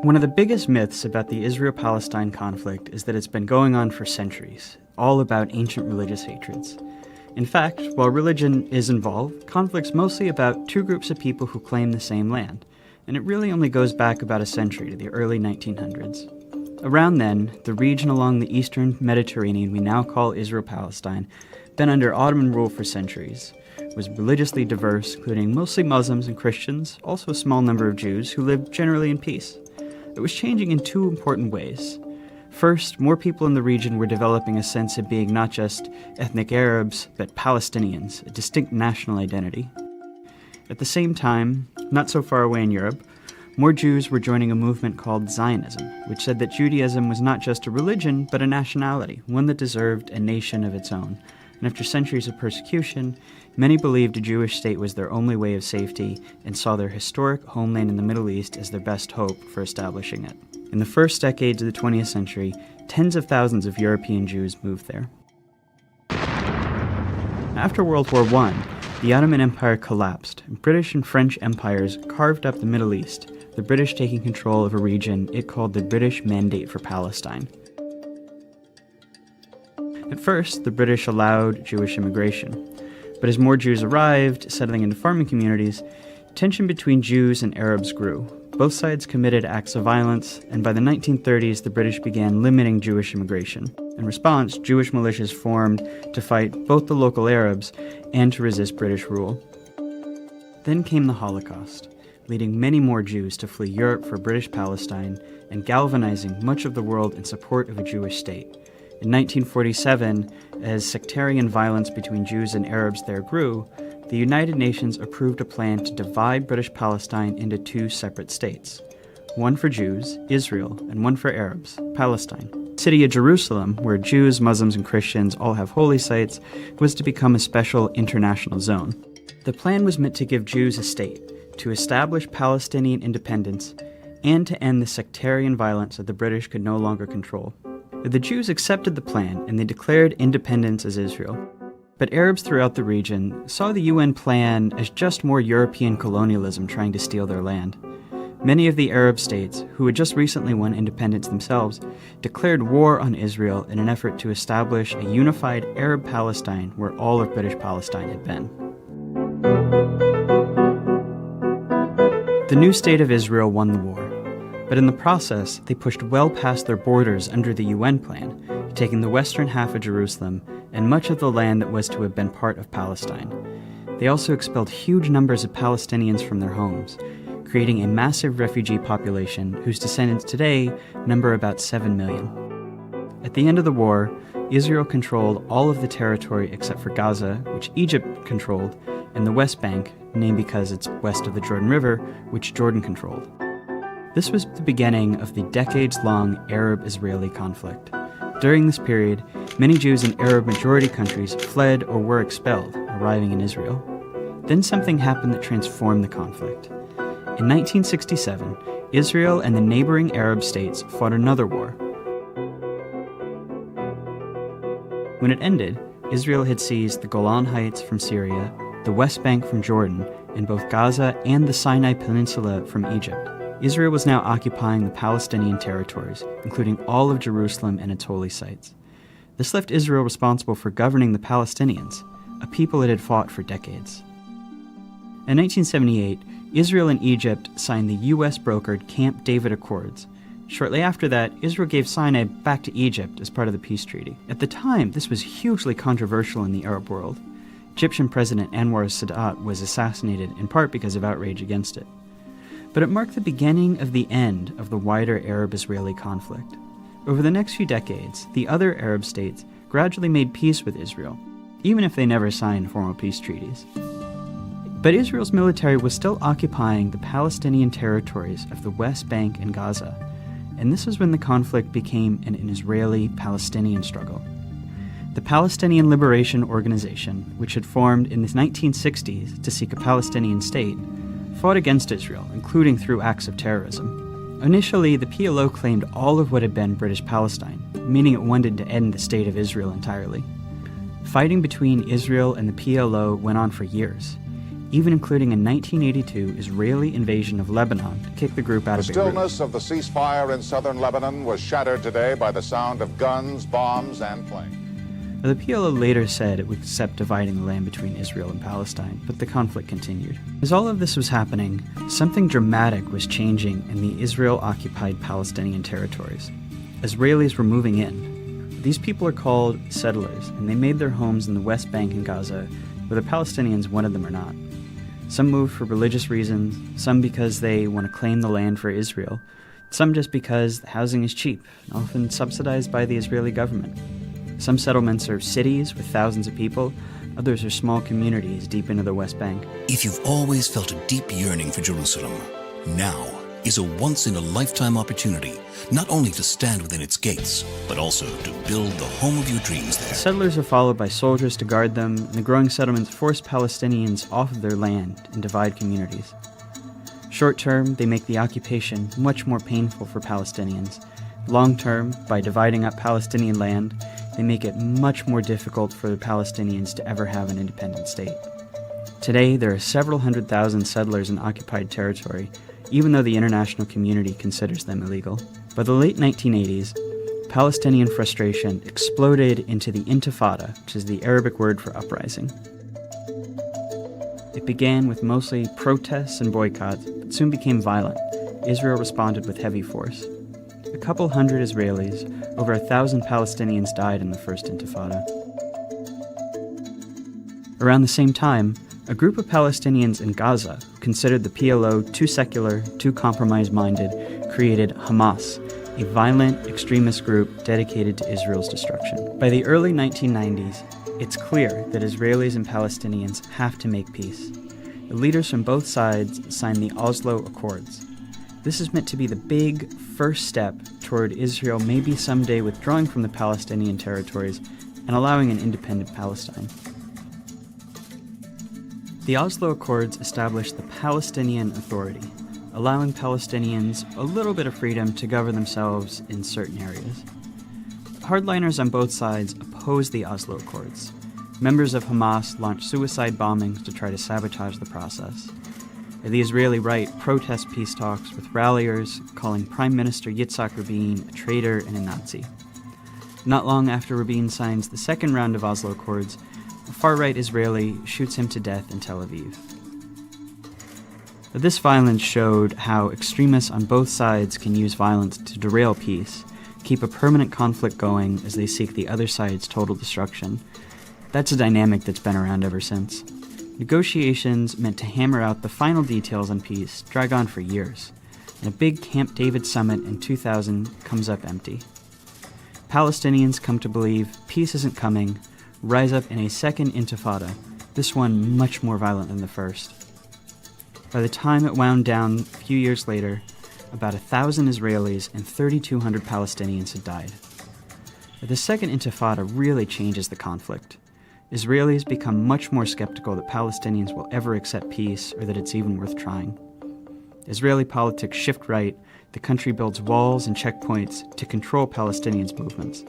One of the biggest myths about the Israel-Palestine conflict is that it's been going on for centuries, all about ancient religious hatreds. In fact, while religion is involved, conflict's mostly about two groups of people who claim the same land, and it really only goes back about a century to the early 1900s. Around then, the region along the eastern Mediterranean we now call Israel-Palestine, been under Ottoman rule for centuries, was religiously diverse, including mostly Muslims and Christians, also a small number of Jews who lived generally in peace. It was changing in two important ways. First, more people in the region were developing a sense of being not just ethnic Arabs, but Palestinians, a distinct national identity. At the same time, not so far away in Europe, more Jews were joining a movement called Zionism, which said that Judaism was not just a religion, but a nationality, one that deserved a nation of its own. And after centuries of persecution, many believed a Jewish state was their only way of safety and saw their historic homeland in the Middle East as their best hope for establishing it. In the first decades of the 20th century, tens of thousands of European Jews moved there. After World War I, the Ottoman Empire collapsed, and British and French empires carved up the Middle East, the British taking control of a region it called the British Mandate for Palestine. At first, the British allowed Jewish immigration, but as more Jews arrived, settling into farming communities, tension between Jews and Arabs grew. Both sides committed acts of violence, and by the 1930s, the British began limiting Jewish immigration. In response, Jewish militias formed to fight both the local Arabs and to resist British rule. Then came the Holocaust, leading many more Jews to flee Europe for British Palestine and galvanizing much of the world in support of a Jewish state. In 1947, as sectarian violence between Jews and Arabs there grew, the United Nations approved a plan to divide British Palestine into two separate states. One for Jews, Israel, and one for Arabs, Palestine. The city of Jerusalem, where Jews, Muslims, and Christians all have holy sites, was to become a special international zone. The plan was meant to give Jews a state, to establish Palestinian independence, and to end the sectarian violence that the British could no longer control. The Jews accepted the plan, and they declared independence as Israel. But Arabs throughout the region saw the UN plan as just more European colonialism trying to steal their land. Many of the Arab states, who had just recently won independence themselves, declared war on Israel in an effort to establish a unified Arab Palestine where all of British Palestine had been. The new state of Israel won the war. But in the process, they pushed well past their borders under the UN plan, taking the western half of Jerusalem and much of the land that was to have been part of Palestine. They also expelled huge numbers of Palestinians from their homes, creating a massive refugee population whose descendants today number about 7 million. At the end of the war, Israel controlled all of the territory except for Gaza, which Egypt controlled, and the West Bank, named because it's west of the Jordan River, which Jordan controlled. This was the beginning of the decades-long Arab-Israeli conflict. During this period, many Jews in Arab-majority countries fled or were expelled, arriving in Israel. Then something happened that transformed the conflict. In 1967, Israel and the neighboring Arab states fought another war. When it ended, Israel had seized the Golan Heights from Syria, the West Bank from Jordan, and both Gaza and the Sinai Peninsula from Egypt. Israel was now occupying the Palestinian territories, including all of Jerusalem and its holy sites. This left Israel responsible for governing the Palestinians, a people it had fought for decades. In 1978, Israel and Egypt signed the U.S.-brokered Camp David Accords. Shortly after that, Israel gave Sinai back to Egypt as part of the peace treaty. At the time, this was hugely controversial in the Arab world. Egyptian President Anwar Sadat was assassinated in part because of outrage against it. But it marked the beginning of the end of the wider Arab-Israeli conflict. Over the next few decades, the other Arab states gradually made peace with Israel, even if they never signed formal peace treaties. But Israel's military was still occupying the Palestinian territories of the West Bank and Gaza, and this is when the conflict became an Israeli-Palestinian struggle. The Palestinian Liberation Organization, which had formed in the 1960s to seek a Palestinian state, fought against Israel, including through acts of terrorism. Initially, the PLO claimed all of what had been British Palestine, meaning it wanted to end the state of Israel entirely. Fighting between Israel and the PLO went on for years. even including a 1982 Israeli invasion of Lebanon to kick the group out of Beirut. The stillness of the ceasefire in southern Lebanon was shattered today by the sound of guns, bombs, and planes. The PLO later said it would accept dividing the land between Israel and Palestine, but the conflict continued. As all of this was happening, something dramatic was changing in the Israel-occupied Palestinian territories. Israelis were moving in. These people are called settlers, and they made their homes in the West Bank and Gaza, whether Palestinians wanted them or not. Some moved for religious reasons, some because they want to claim the land for Israel, some just because the housing is cheap, often subsidized by the Israeli government. Some settlements are cities with thousands of people, others are small communities deep into the West Bank. If you've always felt a deep yearning for Jerusalem, now is a once-in-a-lifetime opportunity, not only to stand within its gates, but also to build the home of your dreams there. Settlers are followed by soldiers to guard them, and the growing settlements force Palestinians off of their land and divide communities. Short term, they make the occupation much more painful for Palestinians. Long term, by dividing up Palestinian land, they make it much more difficult for the Palestinians to ever have an independent state. Today, there are several 100,000 settlers in occupied territory, even though the international community considers them illegal. By the late 1980s, Palestinian frustration exploded into the Intifada, which is the Arabic word for uprising. It began with mostly protests and boycotts, but soon became violent. Israel responded with heavy force. A couple hundred Israelis, over 1,000 Palestinians died in the First Intifada. Around the same time, a group of Palestinians in Gaza, who considered the PLO too secular, too compromise-minded, created Hamas, a violent extremist group dedicated to Israel's destruction. By the early 1990s, it's clear that Israelis and Palestinians have to make peace. The leaders from both sides signed the Oslo Accords. This is meant to be the big first step toward Israel maybe someday withdrawing from the Palestinian territories and allowing an independent Palestine. The Oslo Accords established the Palestinian Authority, allowing Palestinians a little bit of freedom to govern themselves in certain areas. Hardliners on both sides opposed the Oslo Accords. Members of Hamas launched suicide bombings to try to sabotage the process. The Israeli right protests peace talks with ralliers calling Prime Minister Yitzhak Rabin a traitor and a Nazi. Not long after Rabin signs the second round of Oslo Accords, a far-right Israeli shoots him to death in Tel Aviv. This violence showed how extremists on both sides can use violence to derail peace, keep a permanent conflict going as they seek the other side's total destruction. That's a dynamic that's been around ever since. Negotiations meant to hammer out the final details on peace drag on for years, and a big Camp David summit in 2000 comes up empty. Palestinians come to believe peace isn't coming, rise up in a second intifada, this one much more violent than the first. By the time it wound down a few years later, about 1,000 Israelis and 3,200 Palestinians had died. The second intifada really changes the conflict. Israelis become much more skeptical that Palestinians will ever accept peace or that it's even worth trying. Israeli politics shift right, the country builds walls and checkpoints to control Palestinians' movements.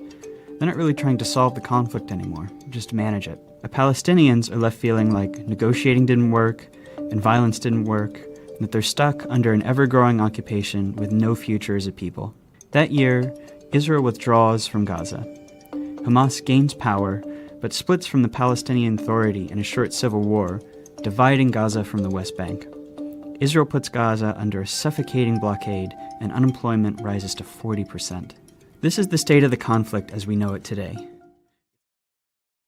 They're not really trying to solve the conflict anymore, just to manage it. The Palestinians are left feeling like negotiating didn't work, and violence didn't work, and that they're stuck under an ever-growing occupation with no future as a people. That year, Israel withdraws from Gaza. Hamas gains power, but splits from the Palestinian Authority in a short civil war, dividing Gaza from the West Bank. Israel puts Gaza under a suffocating blockade, and unemployment rises to 40%. This is the state of the conflict as we know it today.